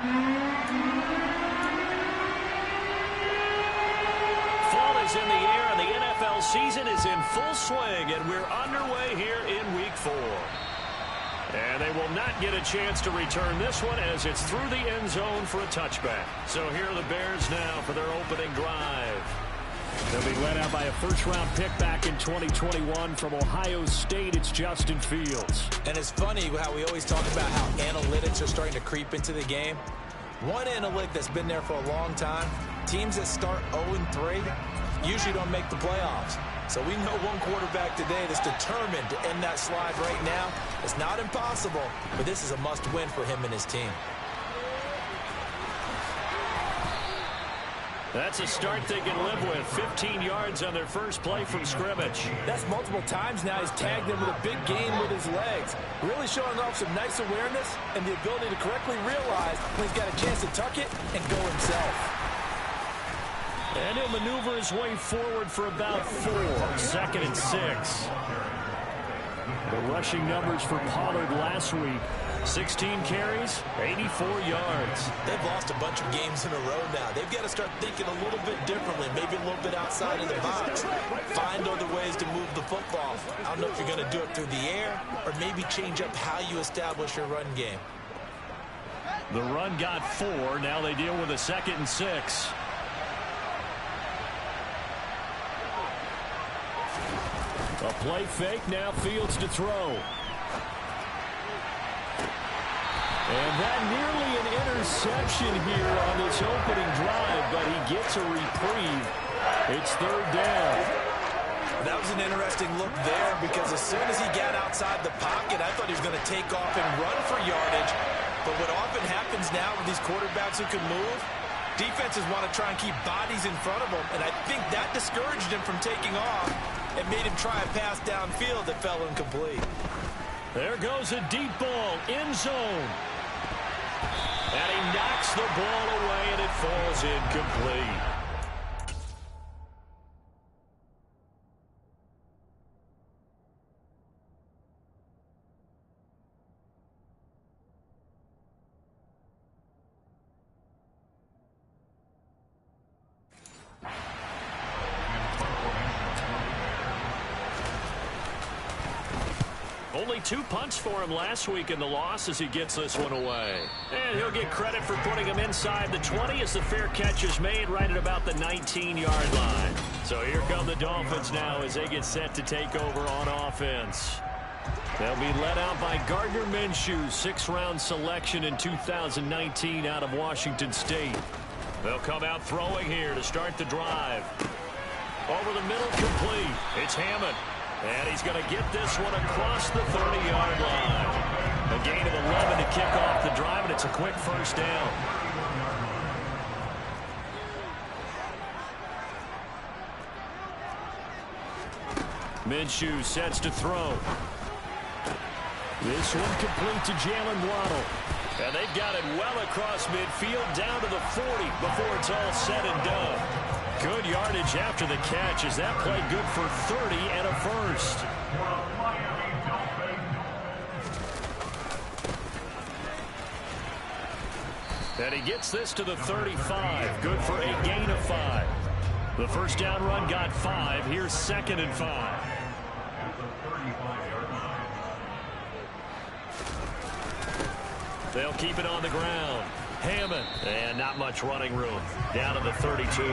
Fall is in the air, and the NFL season is in full swing, and we're underway here in Week 4. And they will not get a chance to return this one as it's through the end zone for a touchback. So here are the Bears now for their opening drive. They'll be led out by a first-round pick back in 2021 from Ohio State. It's Justin Fields. And it's funny how we always talk about how analytics are starting to creep into the game. One analytic that's been there for a long time, teams that start 0-3 usually don't make the playoffs. So we know one quarterback today that's determined to end that slide right now. It's not impossible, but this is a must-win for him and his team. That's a start they can live with. 15 yards on their first play from scrimmage. That's multiple times now. He's tagged them with a big gain with his legs. Really showing off some nice awareness and the ability to correctly realize when he's got a chance to tuck it and go himself. And he'll maneuver his way forward for about 4. 2nd and 6. The rushing numbers for Pollard last week. 16 carries, 84 yards. They've lost a bunch of games in a row now. They've got to start thinking a little bit differently, maybe a little bit outside of the box. Find other ways to move the football. I don't know if you're going to do it through the air or maybe change up how you establish your run game. The run got 4. Now they deal with a 2nd and 6. A play fake, now Fields to throw. And that nearly an interception here on this opening drive, but he gets a reprieve. It's 3rd down. That was an interesting look there because as soon as he got outside the pocket, I thought he was going to take off and run for yardage. But what often happens now with these quarterbacks who can move, defenses want to try and keep bodies in front of them, and I think that discouraged him from taking off and made him try a pass downfield that fell incomplete. There goes a deep ball, end zone. And he knocks the ball away, and it falls incomplete. Only 2 punts for him last week in the loss as he gets this one away. And he'll get credit for putting him inside the 20 as the fair catch is made right at about the 19-yard line. So here come the Dolphins now as they get set to take over on offense. They'll be led out by Gardner Minshew, 6th-round selection in 2019 out of Washington State. They'll come out throwing here to start the drive. Over the middle, complete. It's Hammond. And he's going to get this one across the 30-yard line. A gain of 11 to kick off the drive, and it's a quick first down. Minshew sets to throw. This one complete to Jalen Waddle. And they've got it well across midfield down to the 40 before it's all said and done. Good yardage after the catch as that played good for 30 and a first. And he gets this to the 35. Good for a gain of 5. The first down run got 5. Here's 2nd and 5. They'll keep it on the ground. Hammond, and not much running room. Down to the 32.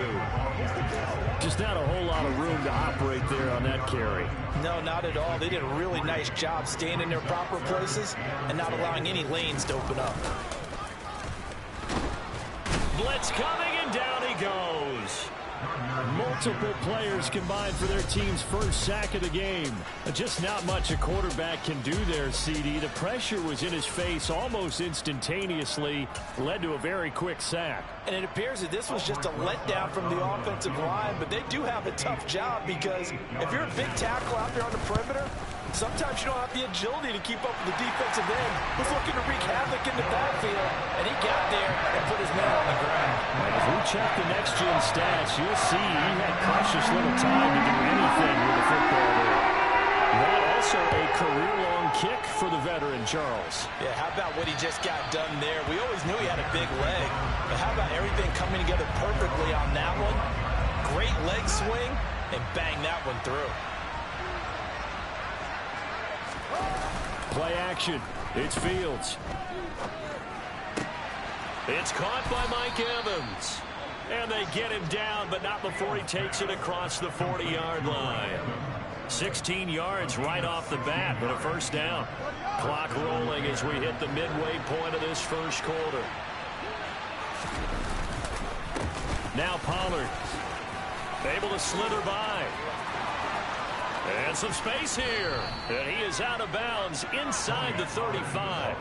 Just not a whole lot of room to operate there on that carry. No, not at all. They did a really nice job staying in their proper places and not allowing any lanes to open up. Blitz coming, and down he goes. Multiple players combined for their team's first sack of the game. Just not much a quarterback can do there, CD. The pressure was in his face almost instantaneously, led to a very quick sack. And it appears that this was just a letdown from the offensive line, but they do have a tough job because if you're a big tackle out there on the perimeter, sometimes you don't have the agility to keep up with the defensive end who's looking to wreak havoc in the backfield, and he got there and put his man on the ground. If we check the next-gen stats, you'll see he had precious little time to do anything with the football there. That also a career-long kick for the veteran, Charles. Yeah, how about what he just got done there? We always knew he had a big leg, but how about everything coming together perfectly on that one? Great leg swing, and bang that one through. Play action. It's Fields. It's caught by Mike Evans. And they get him down, but not before he takes it across the 40-yard line. 16 yards right off the bat, but a first down. Clock rolling as we hit the midway point of this first quarter. Now Pollard, able to slither by. And some space here. And he is out of bounds inside the 35.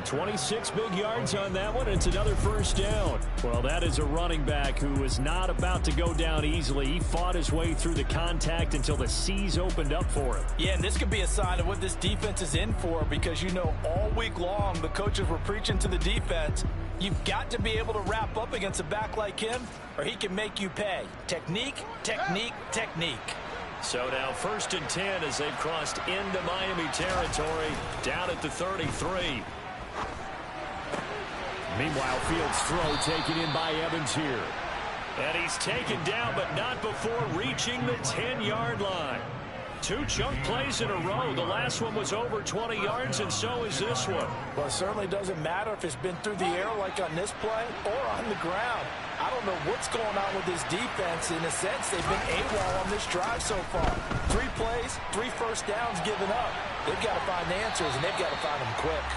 26 big yards on that one. It's another first down. Well, that is a running back who was not about to go down easily. He fought his way through the contact until the seas opened up for him. Yeah, and this could be a sign of what this defense is in for, because you know all week long the coaches were preaching to the defense, you've got to be able to wrap up against a back like him or he can make you pay. Technique, technique, technique. So now 1st and 10 as they've crossed into Miami territory down at the 33. Meanwhile, Fields' throw taken in by Evans here. And he's taken down, but not before reaching the 10-yard line. 2 chunk plays in a row. The last one was over 20 yards, and so is this one. Well, it certainly doesn't matter if it's been through the air like on this play or on the ground. I don't know what's going on with this defense. In a sense, they've been AWOL on this drive so far. 3 plays, 3 first downs given up. They've got to find answers, and they've got to find them quick.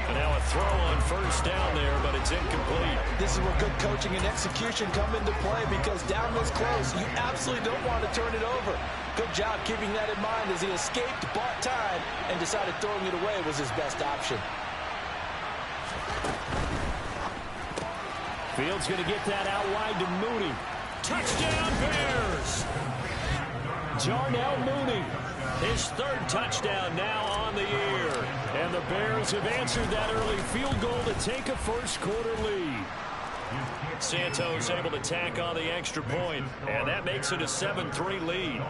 And now a throw on first down there, but it's incomplete. This is where good coaching and execution come into play, because down this close, you absolutely don't want to turn it over. Good job keeping that in mind as he escaped, bought time, and decided throwing it away was his best option. Fields going to get that out wide to Mooney. Touchdown, Bears! Darnell Mooney, his 3rd touchdown now on the year. And the Bears have answered that early field goal to take a first-quarter lead. Santos able to tack on the extra point, and that makes it a 7-3 lead.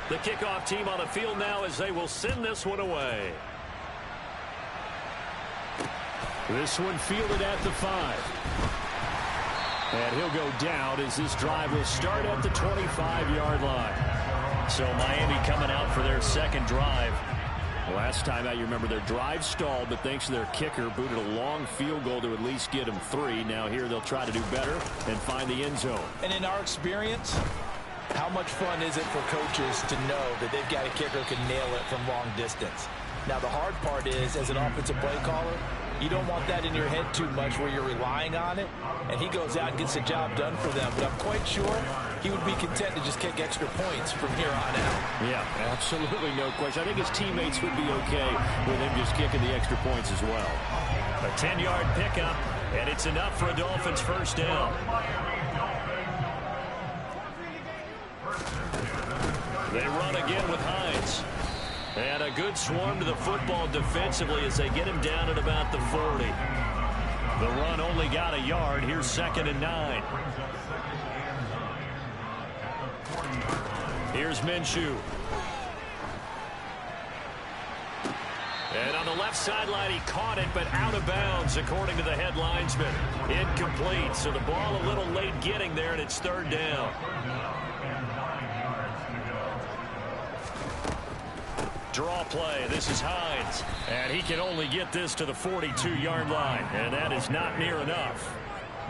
The kickoff team on the field now as they will send this one away. This one fielded at the 5. And he'll go down as this drive will start at the 25-yard line. So Miami coming out for their 2nd drive. Last time out, you remember their drive stalled, but thanks to their kicker, booted a long field goal to at least get them 3. Now here they'll try to do better and find the end zone. And in our experience, how much fun is it for coaches to know that they've got a kicker who can nail it from long distance? Now the hard part is, as an offensive play caller, you don't want that in your head too much where you're relying on it, and he goes out and gets the job done for them. But I'm quite sure he would be content to just kick extra points from here on out. Yeah, absolutely no question. I think his teammates would be okay with him just kicking the extra points as well. A 10-yard pickup, and it's enough for a Dolphins first down. They run again with Hines. And a good swarm to the football defensively as they get him down at about the 40. The run only got a yard. Here's 2nd and 9. Here's Minshew. And on the left sideline, he caught it, but out of bounds, according to the head linesman. Incomplete, so the ball a little late getting there, and it's 3rd down. Draw play. This is Hines. And he can only get this to the 42-yard line. And that is not near enough.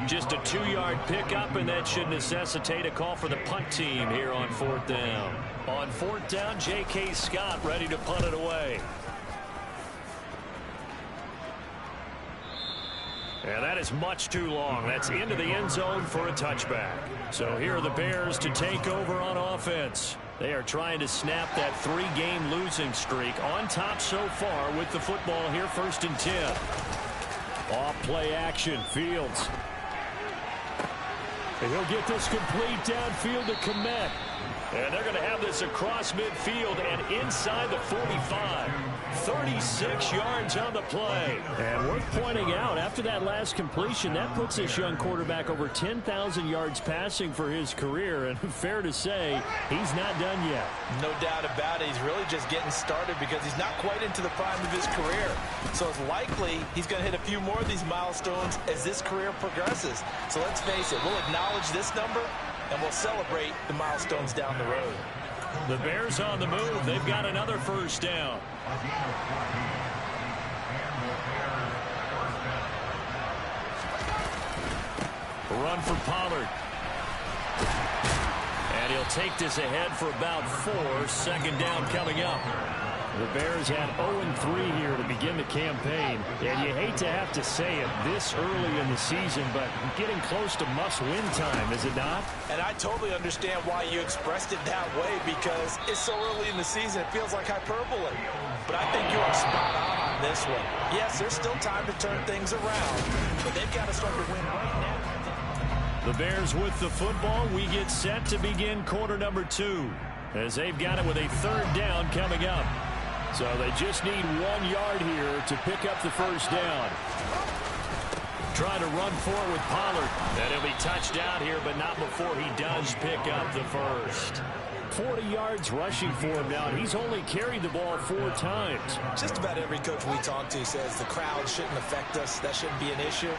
Just a 2-yard pickup, and that should necessitate a call for the punt team here on 4th down. On 4th down, J.K. Scott ready to punt it away. And that is much too long. That's into the end zone for a touchback. So here are the Bears to take over on offense. They are trying to snap that 3-game losing streak. On top so far with the football here, 1st and 10. Off play action, Fields. And he'll get this complete downfield to Kmet. And they're going to have this across midfield and inside the 45. 3rd 36 yards on the play. And worth pointing out, after that last completion, that puts this young quarterback over 10,000 yards passing for his career. And fair to say, he's not done yet. No doubt about it. He's really just getting started because he's not quite into the prime of his career. So it's likely he's going to hit a few more of these milestones as this career progresses. So let's face it, we'll acknowledge this number and we'll celebrate the milestones down the road. The Bears on the move. They've got another first down. Run for Pollard. And he'll take this ahead for about 4. Second down coming up. The Bears had 0-3 here to begin the campaign. And you hate to have to say it this early in the season, but getting close to must-win time, is it not? And I totally understand why you expressed it that way, because it's so early in the season, it feels like hyperbole. But I think you are spot on this one. Yes, there's still time to turn things around, but they've got to start to win right now. The Bears with the football. We get set to begin quarter number 2, as they've got it with a third down coming up. So they just need 1 yard here to pick up the first down. Trying to run forward with Pollard. And he'll be touched out here, but not before he does pick up the first. 40 yards rushing for him now. He's only carried the ball 4 times. Just about every coach we talk to says the crowd shouldn't affect us. That shouldn't be an issue.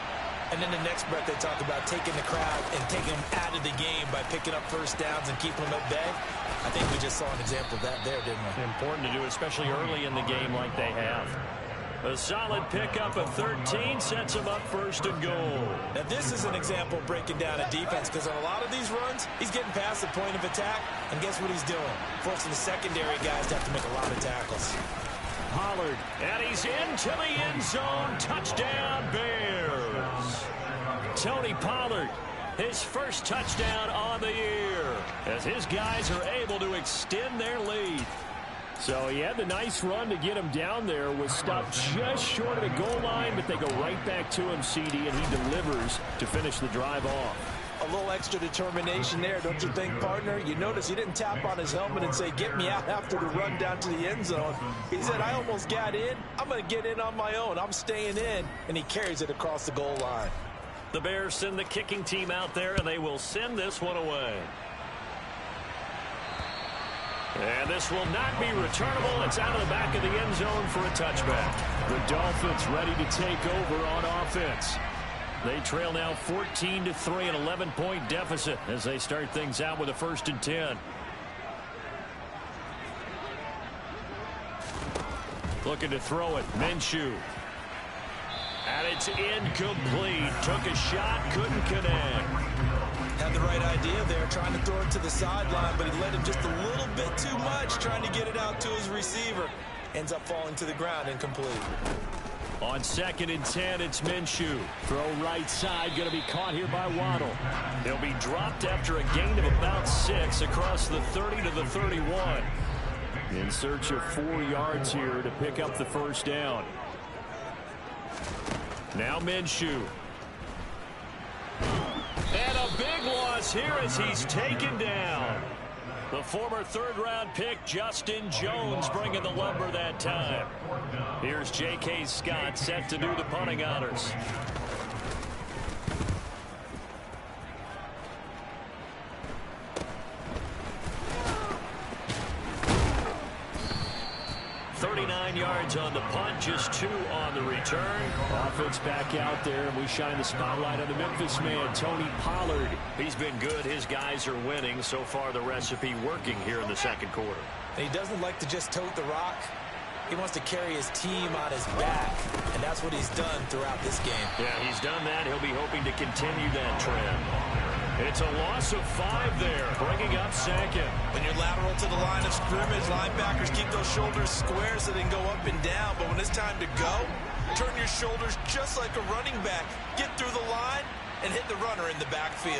And then the next breath they talk about taking the crowd and taking them out of the game by picking up first downs and keeping them at bay. I think we just saw an example of that there, didn't we? Important to do, especially early in the game like they have. A solid pickup of 13 sets him up first and goal. Now this is an example of breaking down a defense, because on a lot of these runs, he's getting past the point of attack, and guess what he's doing? Forcing the secondary guys to have to make a lot of tackles. Pollard, and he's into the end zone. Touchdown, Bears. Tony Pollard, his first touchdown on the year, as his guys are able to extend their lead. So he had the nice run to get him down there, was stopped just short of the goal line, but they go right back to him, CD, and he delivers to finish the drive off. A little extra determination there, don't you think, partner? You notice he didn't tap on his helmet and say, get me out after the run down to the end zone. He said, I almost got in. I'm going to get in on my own. I'm staying in. And he carries it across the goal line. The Bears send the kicking team out there, and they will send this one away. And this will not be returnable. It's out of the back of the end zone for a touchback. The Dolphins ready to take over on offense. They trail now 14-3, an 11-point deficit as they start things out with a 1st and 10. Looking to throw it. Minshew. And it's incomplete. Took a shot, couldn't connect. Had the right idea there, trying to throw it to the sideline, but he let him just a little bit too much, trying to get it out to his receiver. Ends up falling to the ground, incomplete. On 2nd and 10, it's Minshew. Throw right side, going to be caught here by Waddle. He'll be dropped after a gain of about 6 across the 30 to the 31. In search of 4 yards here to pick up the first down. Now Minshew. And a big loss here as he's taken down. The former 3rd-round pick, Justin Jones, bringing the lumber that time. Here's J.K. Scott set to do the punting honors. Yards on the punt, just 2 on the return. Offense back out there, and we shine the spotlight on the Memphis man, Tony Pollard. He's been good. His guys are winning. So far, the recipe working here in the 2nd quarter. And he doesn't like to just tote the rock. He wants to carry his team on his back, and that's what he's done throughout this game. Yeah, he's done that. He'll be hoping to continue that trend. It's a loss of 5 there, bringing up 2nd. When you're lateral to the line of scrimmage, linebackers keep those shoulders square so they can go up and down. But when it's time to go, turn your shoulders just like a running back. Get through the line and hit the runner in the backfield.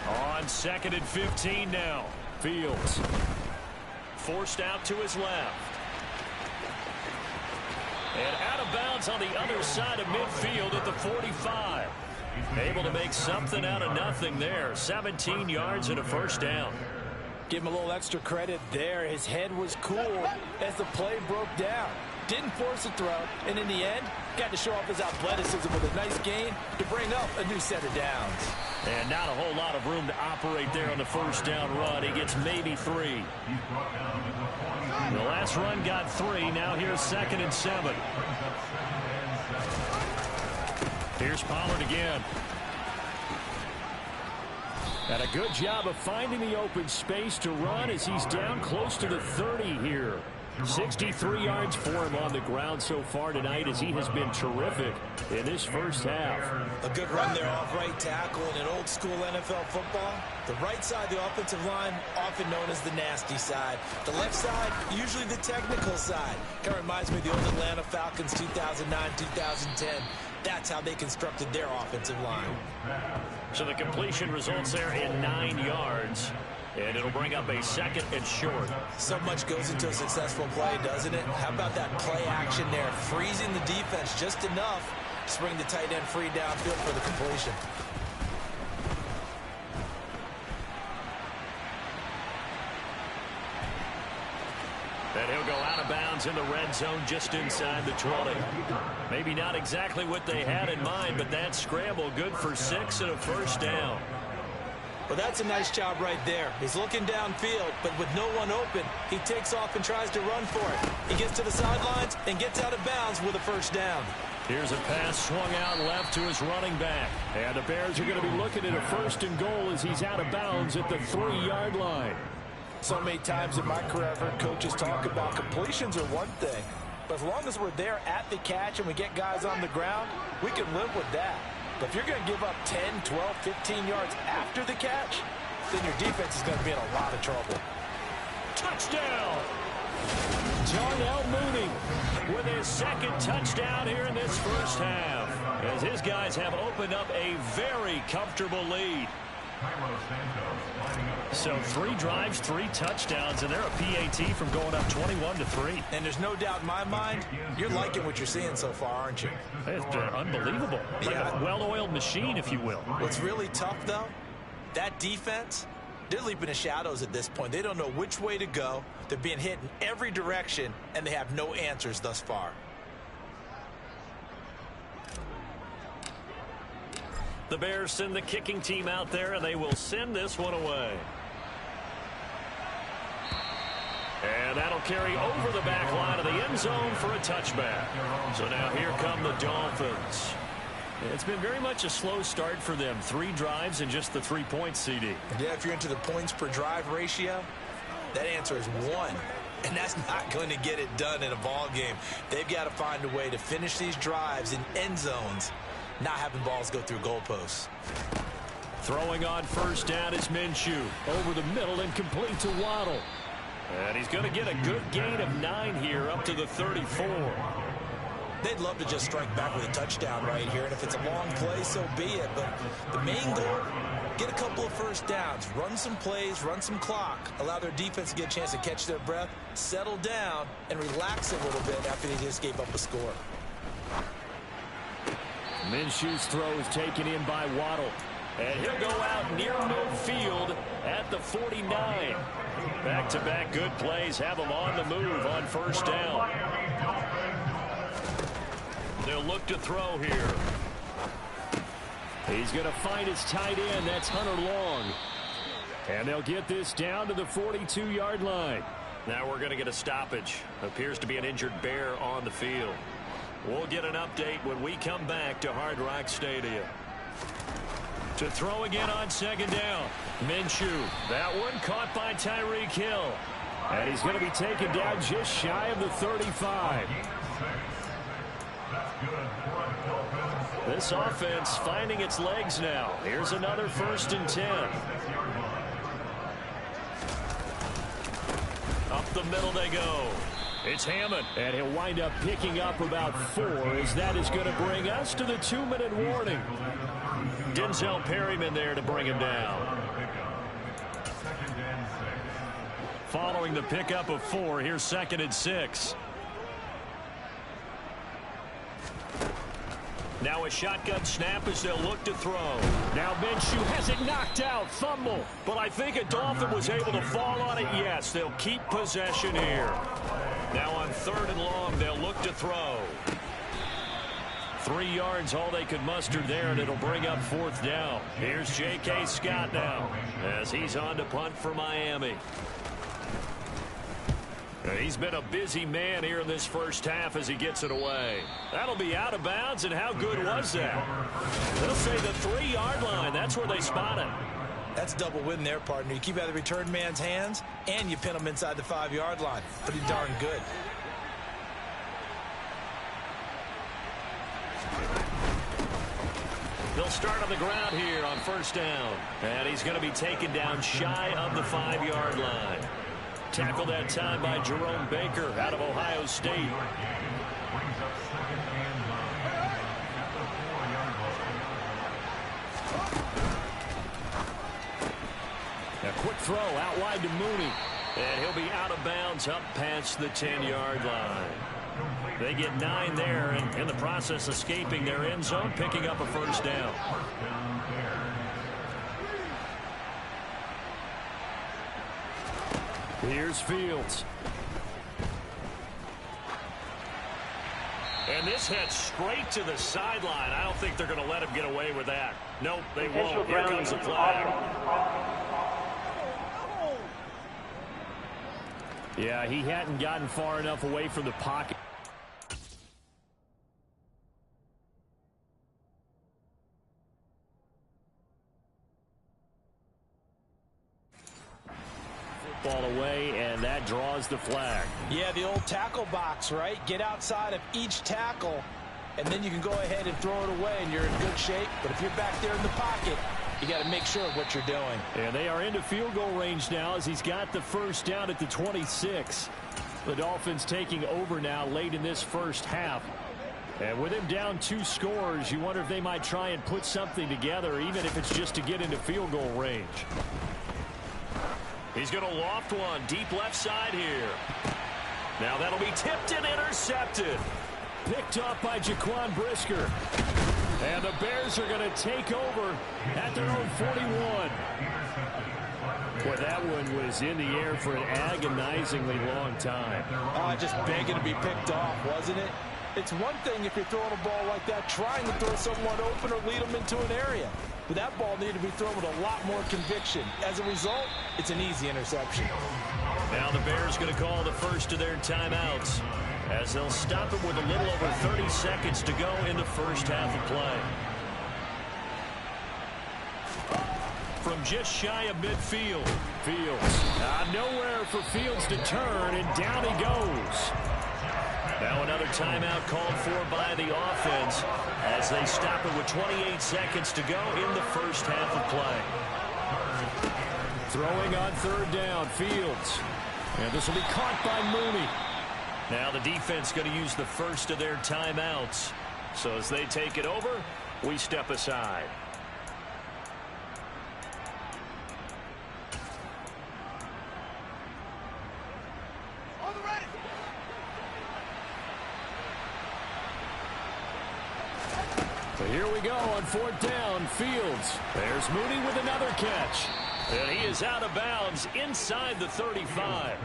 On 2nd and 15 now. Fields. Forced out to his left. And out of bounds on the other side of midfield at the 45. Able to make something out of nothing there. 17 yards and a first down. Give him a little extra credit there. His head was cool as the play broke down. Didn't force a throw, and in the end, got to show off his athleticism with a nice gain to bring up a new set of downs. And not a whole lot of room to operate there on the first down run. He gets maybe 3. The last run got 3. Now here's 2nd and 7. Here's Pollard again. And a good job of finding the open space to run as he's down close to the 30 here. 63 yards for him on the ground so far tonight as he has been terrific in this first half. A good run there off right tackle in an old school NFL football. The right side, the offensive line, often known as the nasty side. The left side, usually the technical side. Kind of reminds me of the old Atlanta Falcons 2009, 2010. That's how they constructed their offensive line. So the completion results there in 9 yards. And it'll bring up a 2nd and short. So much goes into a successful play, doesn't it? How about that play action there? Freezing the defense just enough to bring the tight end free downfield for the completion. And he'll go out of bounds in the red zone just inside the 20. Maybe not exactly what they had in mind, but that scramble good for 6 and a first down. Well, that's a nice job right there. He's looking downfield, but with no one open, he takes off and tries to run for it. He gets to the sidelines and gets out of bounds with a first down. Here's a pass swung out left to his running back. And the Bears are going to be looking at a 1st and goal as he's out of bounds at the 3-yard line. So many times in my career, I've heard coaches talk about completions are one thing. But as long as we're there at the catch and we get guys on the ground, we can live with that. But if you're going to give up 10, 12, 15 yards after the catch, then your defense is going to be in a lot of trouble. Touchdown! Darnell Mooney with his 2nd touchdown here in this first half, as his guys have opened up a very comfortable lead. So 3 drives, 3 touchdowns, and they're a PAT from going up 21-3. And there's no doubt in my mind, you're liking what you're seeing so far, aren't you? It's unbelievable. Like a well-oiled machine, if you will. What's really tough, though, that defense, they're leaping the shadows at this point. They don't know which way to go. They're being hit in every direction, and they have no answers thus far. The Bears send the kicking team out there, and they will send this one away. And that'll carry over the back line of the end zone for a touchback. So now here come the Dolphins. It's been very much a slow start for them. 3 drives and just the 3 points, CD. Yeah, if you're into the points per drive ratio, that answer is 1. And that's not going to get it done in a ball game. They've got to find a way to finish these drives in end zones, not having balls go through goalposts. Throwing on first down is Minshew. Over the middle and complete to Waddle. And he's going to get a good gain of 9 here up to the 34. They'd love to just strike back with a touchdown right here. And if it's a long play, so be it. But the main goal, get a couple of first downs, run some plays, run some clock, allow their defense to get a chance to catch their breath, settle down, and relax a little bit after they just gave up a score. Minshew's throw is taken in by Waddle. And he'll go out near midfield at the 49. Back-to-back good plays have him on the move on first down. They'll look to throw here. He's going to find his tight end. That's Hunter Long. And they'll get this down to the 42-yard line. Now we're going to get a stoppage. Appears to be an injured Bear on the field. We'll get an update when we come back to Hard Rock Stadium. To throw again on second down. Minshew. That one caught by Tyreek Hill. And he's going to be taken down just shy of the 35. This offense finding its legs now. Here's another 1st and 10. Up the middle they go. It's Hammond. And he'll wind up picking up about 4 as that is going to bring us to the 2-minute warning. Denzel Perryman there to bring him down. Following the pickup of 4, here's 2nd and 6. Now a shotgun snap as they'll look to throw. Now Minshew has it knocked out. Fumble. But I think a Dolphin was able to fall on it. Yes, they'll keep possession here. Now on 3rd and long, they'll look to throw. 3 yards, all they could muster there, and it'll bring up 4th down. Here's J.K. Scott now as he's on to punt for Miami. He's been a busy man here in this first half as he gets it away. That'll be out of bounds, and how good was that? They'll say the 3-yard line. That's where they spot it. That's double win there, partner. You keep out of the return man's hands, and you pin him inside the 5-yard line. Pretty darn good. They'll start on the ground here on 1st down. And he's going to be taken down shy of the 5-yard line. Tackled that time by Jerome Baker out of Ohio State. A quick throw out wide to Mooney. And he'll be out of bounds up past the 10-yard line. They get 9 there, and in the process escaping their end zone, picking up a 1st down. Here's Fields. And this heads straight to the sideline. I don't think they're going to let him get away with that. Nope, they won't. Here comes the flag. Yeah, he hadn't gotten far enough away from the pocket. Ball away, and that draws the flag. Yeah, the old tackle box, right? Get outside of each tackle, and then you can go ahead and throw it away, and you're in good shape. But if you're back there in the pocket, you got to make sure of what you're doing. And they are into field goal range now as he's got the 1st down at the 26. The Dolphins taking over now late in this first half. And with him down 2 scores, you wonder if they might try and put something together, even if it's just to get into field goal range. He's going to loft one deep left side here. Now that'll be tipped and intercepted. Picked off by Jaquan Brisker. And the Bears are going to take over at their own 41. Boy, that one was in the air for an agonizingly long time. Just begging to be picked off, wasn't it? It's one thing if you're throwing a ball like that, trying to throw someone open or lead them into an area. But that ball needed to be thrown with a lot more conviction. As a result, it's an easy interception. Now the Bears going to call the first of their timeouts as they'll stop it with a little over 30 seconds to go in the first half of play. From just shy of midfield, Fields. Nowhere for Fields to turn, and down he goes. Now another timeout called for by the offense as they stop it with 28 seconds to go in the first half of play. Throwing on 3rd down, Fields. And this will be caught by Mooney. Now the defense going to use the first of their timeouts. So as they take it over, we step aside. So here we go on 4th down, Fields. There's Mooney with another catch. And he is out of bounds inside the 35.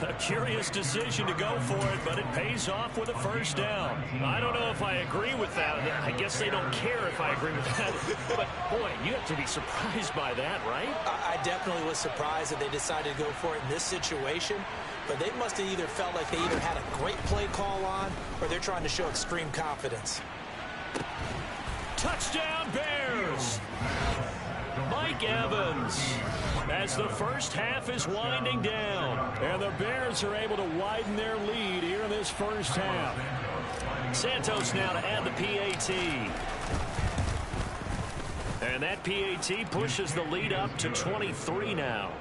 A curious decision to go for it, but it pays off with a 1st down. I don't know if I agree with that. I guess they don't care if I agree with that. But, boy, you have to be surprised by that, right? I definitely was surprised that they decided to go for it in this situation. But they must have either felt like they either had a great play call on or they're trying to show extreme confidence. Touchdown, Bears! Mike Evans as the first half is winding down. And the Bears are able to widen their lead here in this first half. Santos now to add the PAT. And that PAT pushes the lead up to 23 now.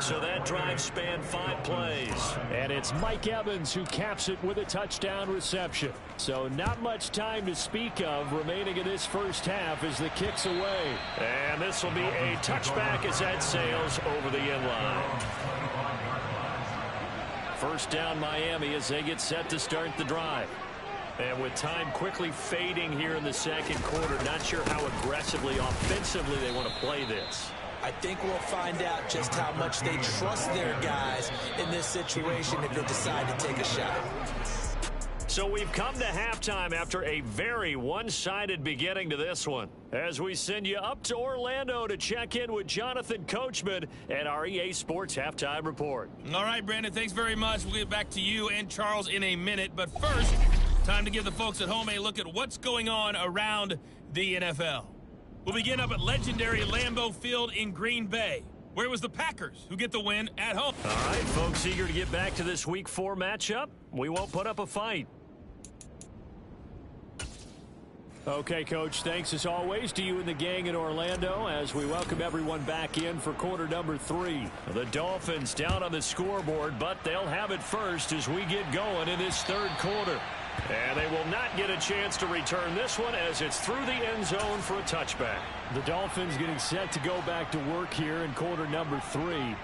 So that drive spanned 5 plays. And it's Mike Evans who caps it with a touchdown reception. So not much time to speak of remaining in this first half as the kick's away. And this will be a touchback as that sails over the end line. 1st down Miami as they get set to start the drive. And with time quickly fading here in the second quarter, not sure how aggressively, offensively they want to play this. I think we'll find out just how much they trust their guys in this situation if they decide to take a shot. So we've come to halftime after a very one-sided beginning to this one. As we send you up to Orlando to check in with Jonathan Coachman at our EA Sports Halftime Report. All right, Brandon, thanks very much. We'll get back to you and Charles in a minute. But first, time to give the folks at home a look at what's going on around the NFL. We'll begin up at legendary Lambeau Field in Green Bay, where it was the Packers who get the win at home. All right, folks, eager to get back to this Week 4 matchup. We won't put up a fight. Okay, Coach, thanks as always to you and the gang in Orlando as we welcome everyone back in for quarter number 3. The Dolphins down on the scoreboard, but they'll have it first as we get going in this third quarter. And they will not get a chance to return this one as it's through the end zone for a touchback. The Dolphins getting set to go back to work here in quarter number 3.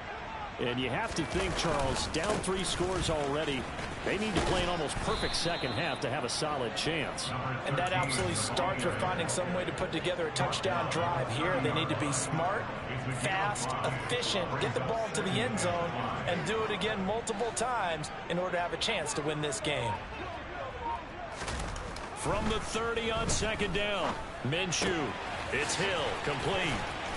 And you have to think, Charles, down 3 scores already. They need to play an almost perfect second half to have a solid chance. And that absolutely starts with finding some way to put together a touchdown drive here. They need to be smart, fast, efficient, get the ball to the end zone, and do it again multiple times in order to have a chance to win this game. From the 30 on second down, Minshew. It's Hill, complete.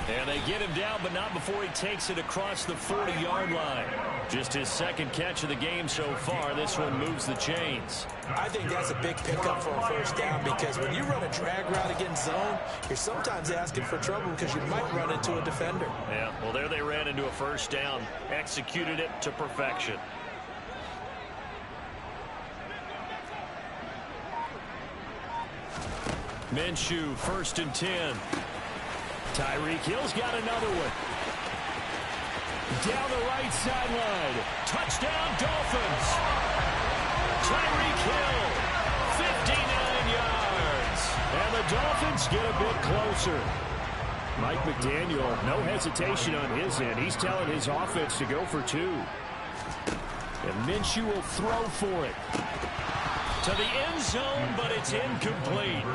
And they get him down, but not before he takes it across the 40-yard line. Just his second catch of the game so far. This one moves the chains. I think that's a big pickup for a first down because when you run a drag route against zone, you're sometimes asking for trouble because you might run into a defender. Yeah, well, there they ran into a first down. Executed it to perfection. Minshew, 1st and 10. Tyreek Hill's got another one. Down the right sideline. Touchdown, Dolphins. Tyreek Hill, 59 yards. And the Dolphins get a bit closer. Mike McDaniel, no hesitation on his end. He's telling his offense to go for 2. And Minshew will throw for it. To the end zone, but it's incomplete.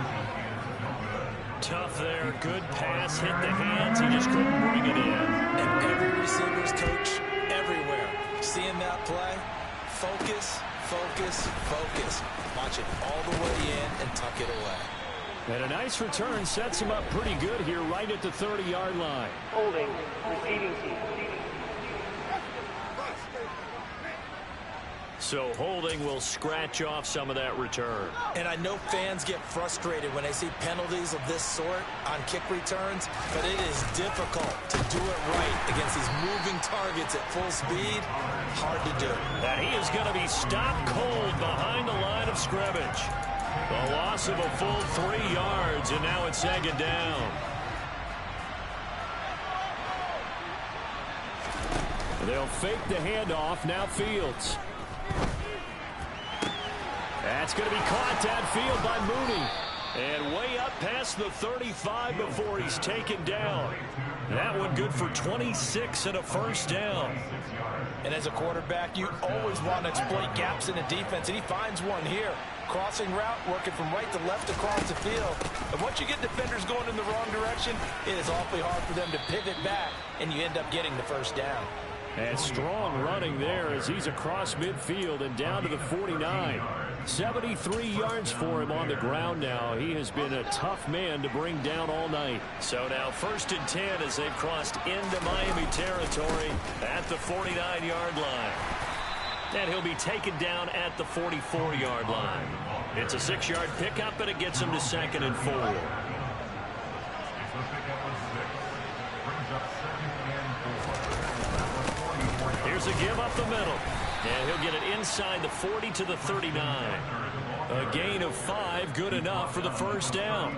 Tough there. Good pass. Hit the hands. He just couldn't bring it in. And every receiver's coach everywhere. Seeing that play, focus, focus, focus. Watch it all the way in and tuck it away. And a nice return sets him up pretty good here right at the 30-yard line. Holding, receiving team. So holding will scratch off some of that return. And I know fans get frustrated when they see penalties of this sort on kick returns, but it is difficult to do it right against these moving targets at full speed. Hard to do. And he is going to be stopped cold behind the line of scrimmage. The loss of a full 3 yards, and now it's second down. They'll fake the handoff. Now Fields. That's going to be caught downfield by Mooney. And way up past the 35 before he's taken down. That one good for 26 and a first down. And as a quarterback, you always want to exploit gaps in the defense, and he finds one here. Crossing route, working from right to left across the field. And once you get defenders going in the wrong direction, it is awfully hard for them to pivot back, and you end up getting the first down. And strong running there as he's across midfield and down to the 49. 73 yards for him on the ground now. He has been a tough man to bring down all night. So now 1st and 10 as they've crossed into Miami territory at the 49-yard line. And he'll be taken down at the 44-yard line. It's a 6-yard pickup, and it gets him to 2nd and 4. Here's a give up the middle. And he'll get it inside the 40 to the 39. A gain of 5, good enough for the first down.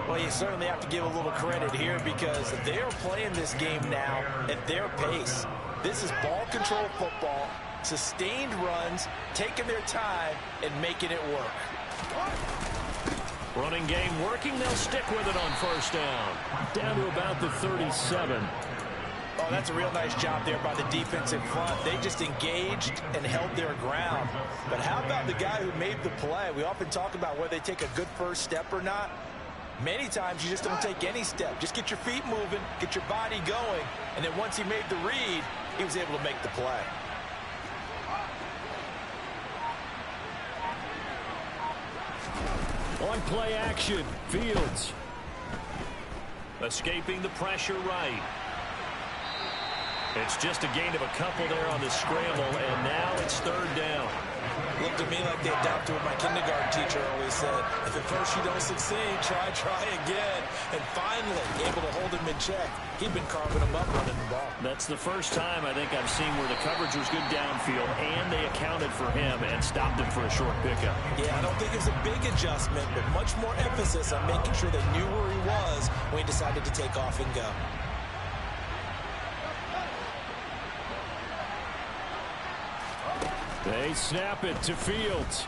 Well, you certainly have to give a little credit here because they're playing this game now at their pace. This is ball control football, sustained runs, taking their time, and making it work. Running game working. They'll stick with it on first down. Down to about the 37. Oh, that's a real nice job there by the defense in front. They just engaged and held their ground. But how about the guy who made the play? We often talk about whether they take a good first step or not. Many times you just don't take any step. Just get your feet moving, get your body going, and then once he made the read, he was able to make the play. On play action, Fields. Escaping the pressure right. It's just a gain of a couple there on the scramble, and now it's third down. Looked to me like they adopted what my kindergarten teacher always said. If at first you don't succeed, try again. And finally, able to hold him in check. He'd been carving him up running the ball. That's the first time I think I've seen where the coverage was good downfield, and they accounted for him and stopped him for a short pickup. Yeah, I don't think it was a big adjustment, but much more emphasis on making sure they knew where he was when he decided to take off and go. They snap it to Fields.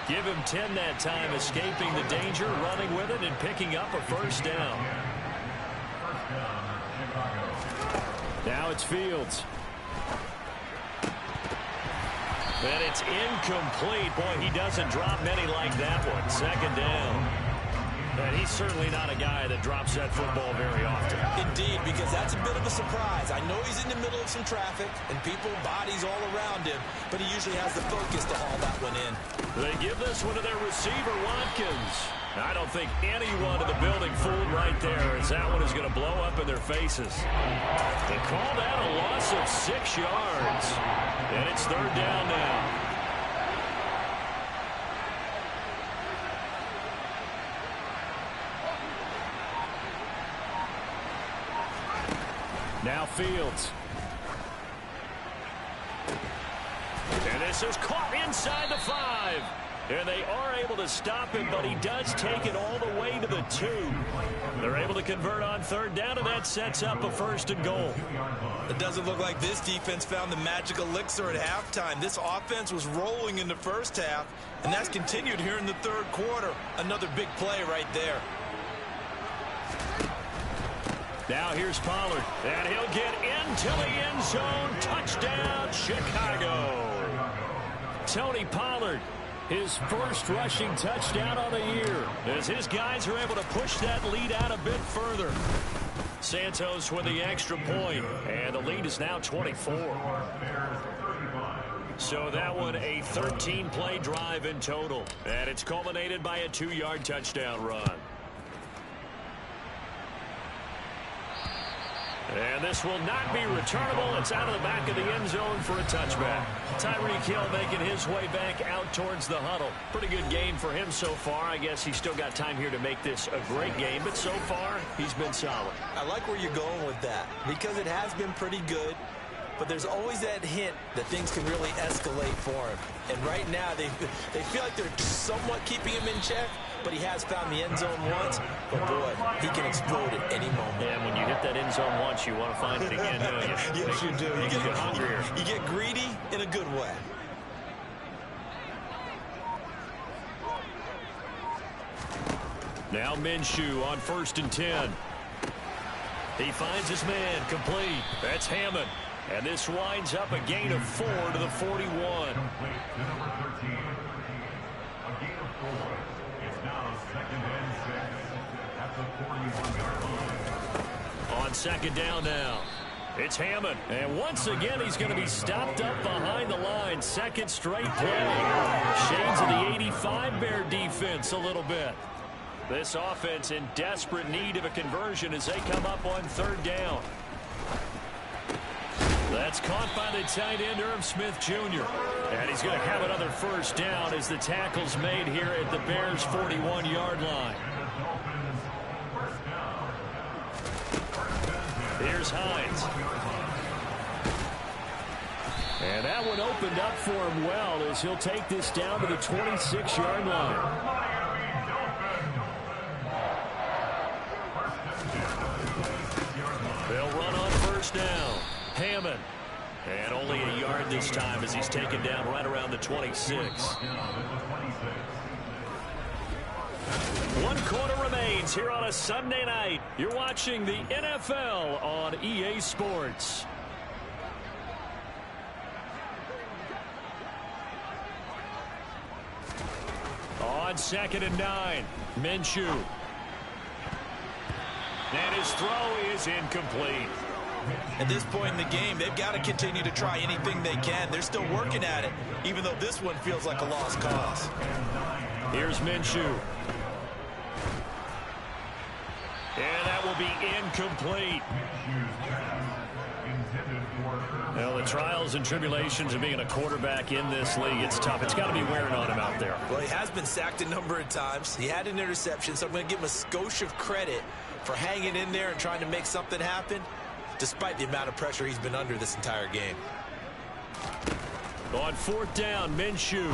Give him 10 that time, escaping the danger, running with it, and picking up a first down. Now it's Fields. And it's incomplete. Boy, he doesn't drop many like that one. Second down. And he's certainly not a guy that drops that football very often. Indeed, because that's a bit of a surprise. I know he's in the middle of some traffic and people, bodies all around him, but he usually has the focus to haul that one in. They give this one to their receiver, Watkins. I don't think anyone in the building fooled right there, as that one is going to blow up in their faces. They call that a loss of 6 yards. And it's third down now. Now Fields. And this is caught inside the 5. And they are able to stop him, but he does take it all the way to the 2. They're able to convert on third down, and that sets up a first and goal. It doesn't look like this defense found the magic elixir at halftime. This offense was rolling in the first half, and that's continued here in the third quarter. Another big play right there. Now here's Pollard. And he'll get into the end zone. Touchdown, Chicago. Tony Pollard, his first rushing touchdown on the year, as his guys are able to push that lead out a bit further. Santos with the extra point, and the lead is now 24. So that one a 13-play drive in total, and it's culminated by a 2-yard touchdown run. And this will not be returnable. It's out of the back of the end zone for a touchback. Tyreek Hill making his way back out towards the huddle. Pretty good game for him so far. I guess he's still got time here to make this a great game, but so far he's been solid. I like where you're going with that because it has been pretty good, but there's always that hint that things can really escalate for him. And right now they feel like they're somewhat keeping him in check, but he has found the end zone once. But boy, he can explode at any moment. And when you hit that end zone once, you want to find it again, don't you? Yes, you do. You get hungrier. You get greedy in a good way. Now Minshew on 1st and 10. He finds his man complete. That's Hammond. And this winds up a gain of 4 to the 41. On second down now. It's Hammond. And once again, he's going to be stopped up behind the line. Second straight play. Shades of the 85 Bear defense a little bit. This offense in desperate need of a conversion as they come up on third down. That's caught by the tight end, Irv Smith Jr. And he's going to have another first down as the tackle's made here at the Bears' 41-yard line. Here's Hines. And that one opened up for him well as he'll take this down to the 26-yard line. They'll run on first down. Hammond. And only a yard this time as he's taken down right around the 26. 1 quarter remaining. mornings here on a Sunday night. You're watching the NFL on EA Sports. On 2nd and 9, Minshew. And his throw is incomplete. At this point in the game, they've got to continue to try anything they can. They're still working at it, even though this one feels like a lost cause. Here's Minshew. And that will be incomplete. Well, the trials and tribulations of being a quarterback in this league, it's tough. It's got to be wearing on him out there. Well, he has been sacked a number of times. He had an interception, so I'm going to give him a skosh of credit for hanging in there and trying to make something happen, despite the amount of pressure he's been under this entire game. On 4th down, Minshew.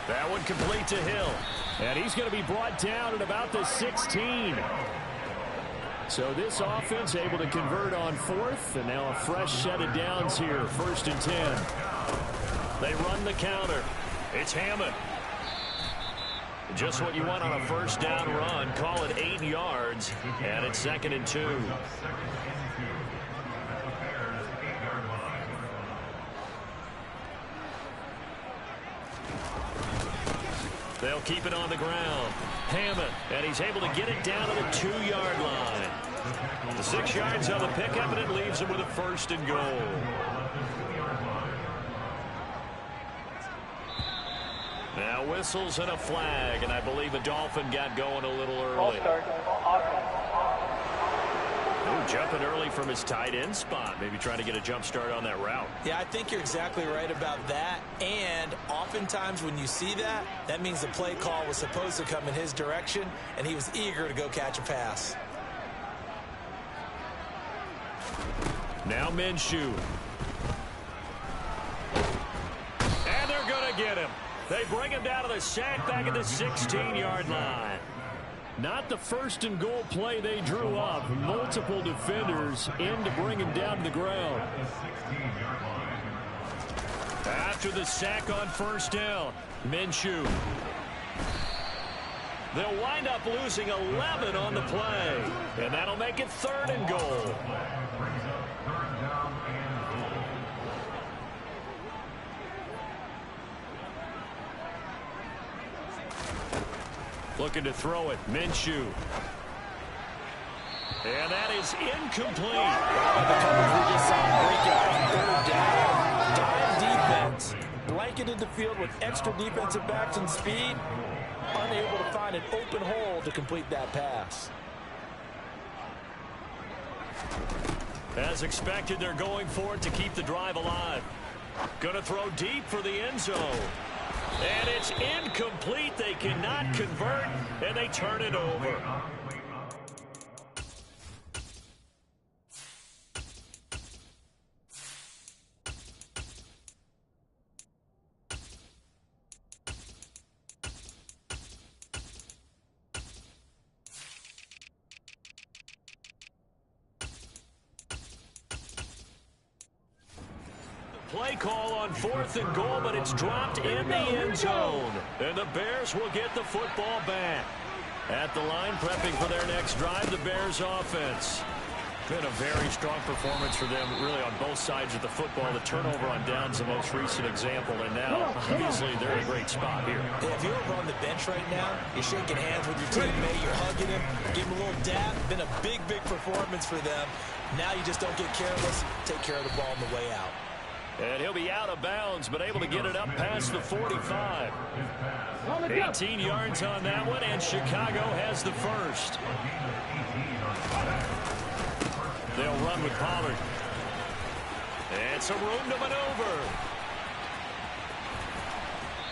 That one complete to Hill. And he's going to be brought down at about the 16. So this offense able to convert on 4th, and now a fresh set of downs here, 1st and 10. They run the counter. It's Hammond. Just what you want on a 1st down run. Call it 8 yards, and it's 2nd and 2. They'll keep it on the ground. Hammond, and he's able to get it down to the 2-yard line. The 6 yards on the pickup, and it leaves him with a 1st and goal. Now whistles and a flag, and I believe a Dolphin got going a little early. Ooh, jumping early from his tight end spot. Maybe trying to get a jump start on that route. Yeah, I think you're exactly right about that. And oftentimes when you see that, that means the play call was supposed to come in his direction, and he was eager to go catch a pass. Now Minshew. And they're going to get him. They bring him down to the sack back at the 16-yard line. Not the 1st and goal play they drew up. Multiple defenders in to bring him down to the ground. After the sack on 1st down, Minshew. They'll wind up losing 11 on the play. And that'll make it 3rd and goal. Looking to throw it, Minshew. And that is incomplete. Dime defense, blanketed the field with extra defensive backs and speed, unable to find an open hole to complete that pass. As expected, they're going for it to keep the drive alive. Gonna throw deep for the end zone. And it's incomplete. They cannot convert, and they turn it over. Play call on 4th and goal, but it's dropped in the end zone. And the Bears will get the football back. At the line, prepping for their next drive, the Bears offense. Been a very strong performance for them, really, on both sides of the football. The turnover on downs, the most recent example, and now, obviously, they're in a great spot here. Yeah, if you're over on the bench right now, you're shaking hands with your teammate, you're hugging him, give him a little dap. Been a big, big performance for them. Now you just don't get careless. Take care of the ball on the way out. And he'll be out of bounds, but able to get it up past the 45. 18 yards on that one, and Chicago has the 1st. They'll run with Pollard. And some room to maneuver.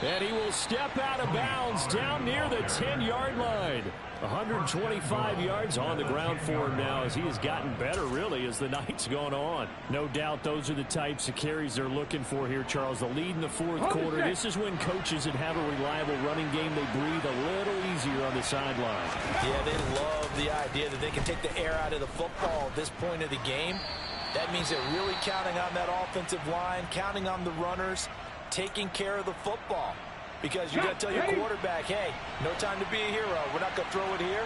And he will step out of bounds down near the 10-yard line. 125 yards on the ground for him now as he has gotten better, really, as the night's gone on. No doubt those are the types of carries they're looking for here, Charles. The lead in the 4th quarter. This is when coaches that have a reliable running game, they breathe a little easier on the sideline. Yeah, they love the idea that they can take the air out of the football at this point of the game. That means they're really counting on that offensive line, counting on the runners, taking care of the football. because you're going to tell your quarterback, hey, no time to be a hero. We're not going to throw it here.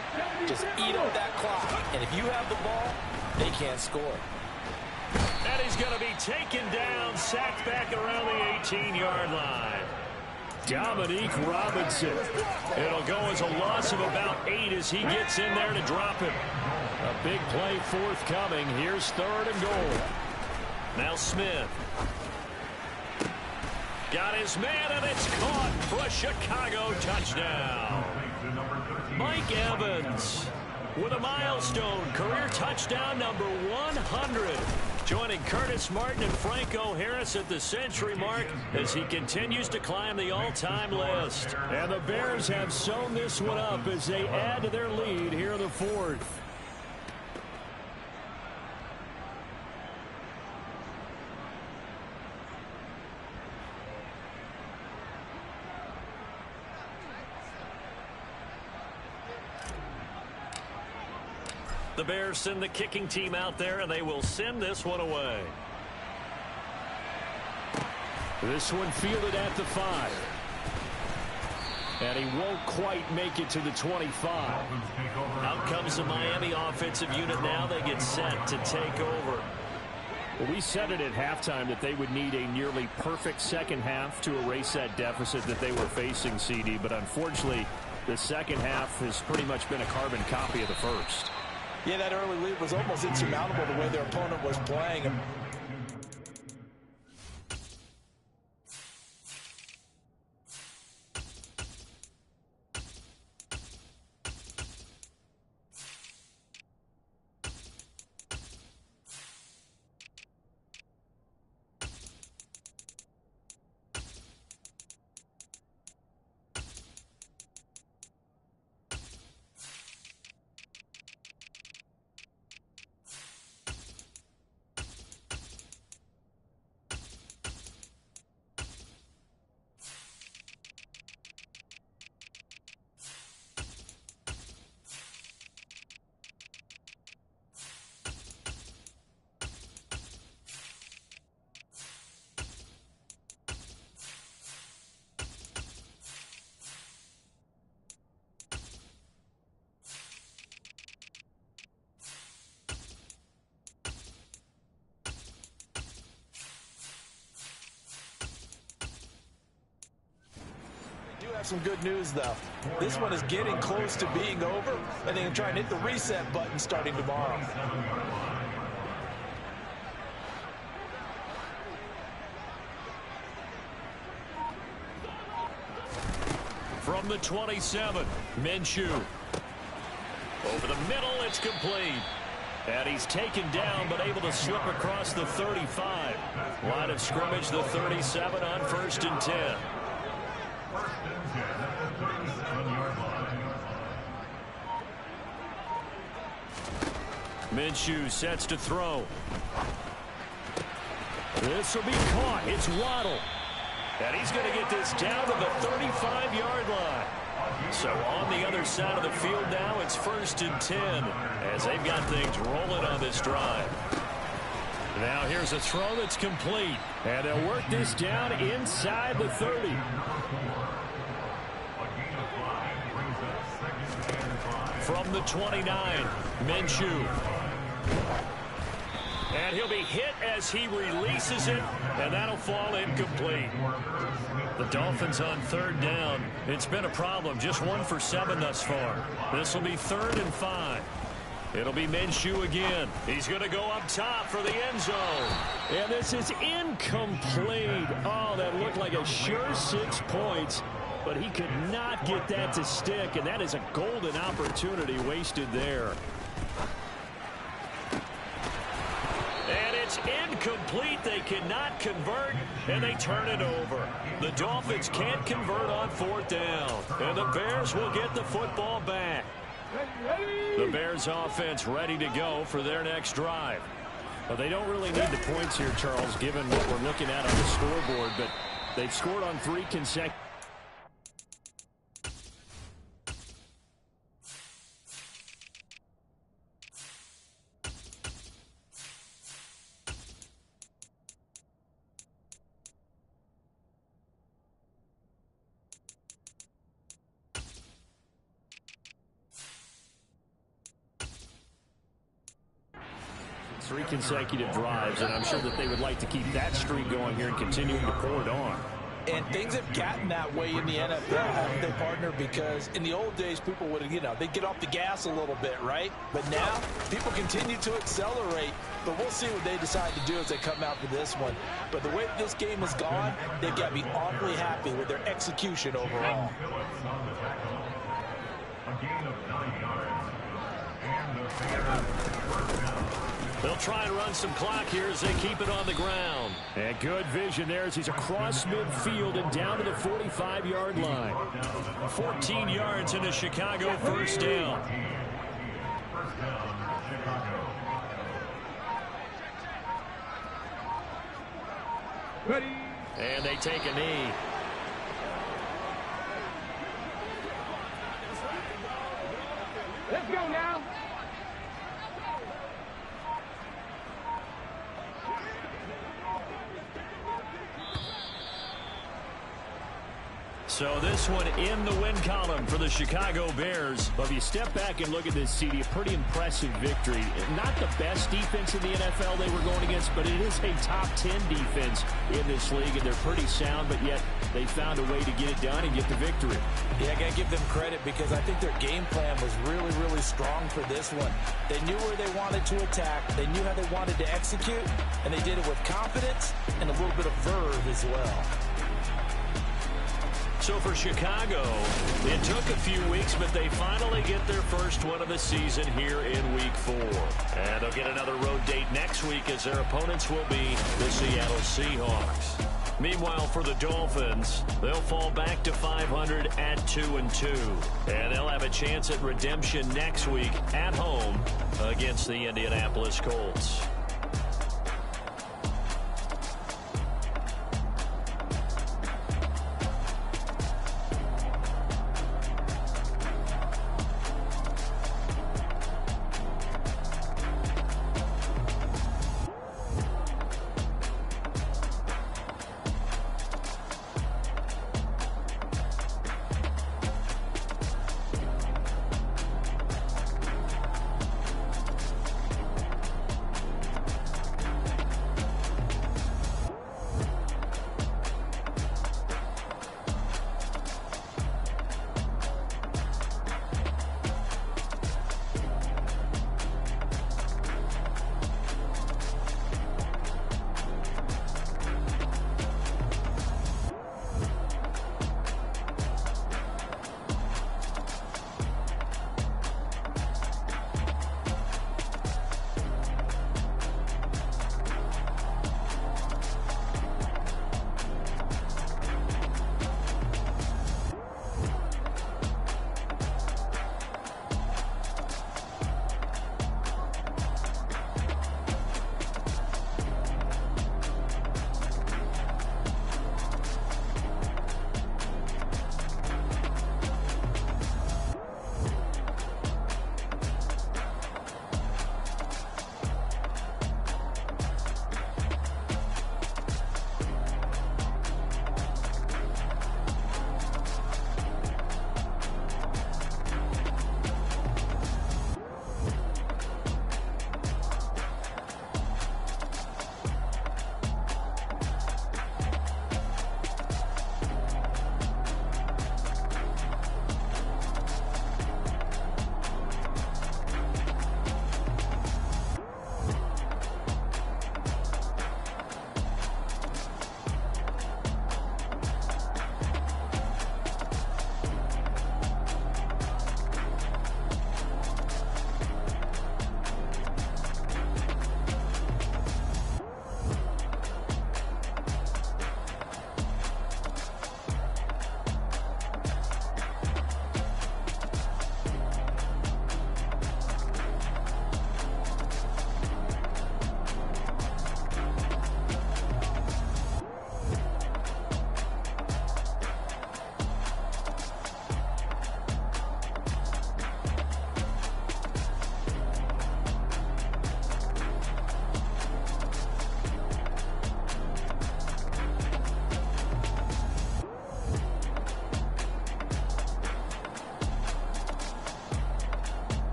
Just eat up that clock. And if you have the ball, they can't score. And he's going to be taken down, sacked back around the 18-yard line. Dominique Robinson. It'll go as a loss of about 8 as he gets in there to drop him. A big play forthcoming. Here's 3rd and goal. Now Smith. Got his man, and it's caught for a Chicago touchdown. Mike Evans with a milestone career touchdown number 100. Joining Curtis Martin and Franco Harris at the century mark as he continues to climb the all-time list. And the Bears have sewn this one up as they add to their lead here in the 4th. The Bears send the kicking team out there, and they will send this one away. This one fielded at the 5. And he won't quite make it to the 25. Out comes the Miami offensive unit now. They get set to take over. Well, we said it at halftime that they would need a nearly perfect second half to erase that deficit that they were facing, CD. But unfortunately, the second half has pretty much been a carbon copy of the first. Yeah, that early lead was almost insurmountable the way their opponent was playing. Have some good news, though. This one is getting close to being over, and they can try and hit the reset button starting tomorrow. From the 27, Minshew. Over the middle, it's complete. And he's taken down, but able to slip across the 35. Line of scrimmage, the 37 on 1st and 10. Minshew sets to throw. This will be caught. It's Waddle. And he's going to get this down to the 35-yard line. So on the other side of the field now, it's 1st and 10 as they've got things rolling on this drive. Now here's a throw that's complete. And they'll work this down inside the 30. From the 29, Minshew. And he'll be hit as he releases it, and that'll fall incomplete. The Dolphins on 3rd down. It's been a problem. Just 1 for 7 thus far. This will be 3rd and 5. It'll be Minshew again. He's going to go up top for the end zone. And this is incomplete. Oh, that looked like a sure 6 points. But he could not get that to stick, and that is a golden opportunity wasted there. And it's incomplete. They cannot convert, and they turn it over. The Dolphins can't convert on 4th down, and the Bears will get the football back. The Bears offense ready to go for their next drive. Well, they don't really need the points here, Charles, given what we're looking at on the scoreboard, but they've scored on 3 consecutive. 3 consecutive drives, and I'm sure that they would like to keep that streak going here and continuing to pour it on. And things have gotten that way in the NFL, haven't they, partner? Because in the old days, people would, they'd get off the gas a little bit, right? But now, people continue to accelerate. But we'll see what they decide to do as they come out for this one. But the way this game has gone, they've got to be awfully happy with their execution overall. They'll try and run some clock here as they keep it on the ground. And good vision there as he's across midfield and down to the 45-yard line. 14 yards in a Chicago first down. Ready. And they take a knee. Let's go now. So this one in the win column for the Chicago Bears. But if you step back and look at this, CD, a pretty impressive victory. Not the best defense in the NFL they were going against, but it is a top 10 defense in this league, and they're pretty sound, but yet they found a way to get it done and get the victory. Yeah, I got to give them credit because I think their game plan was really, really strong for this one. They knew where they wanted to attack. They knew how they wanted to execute, and they did it with confidence and a little bit of verve as well. So for Chicago, it took a few weeks, but they finally get their first one of the season here in Week 4. And they'll get another road date next week as their opponents will be the Seattle Seahawks. Meanwhile, for the Dolphins, they'll fall back to 500 at 2-2. And they'll have a chance at redemption next week at home against the Indianapolis Colts.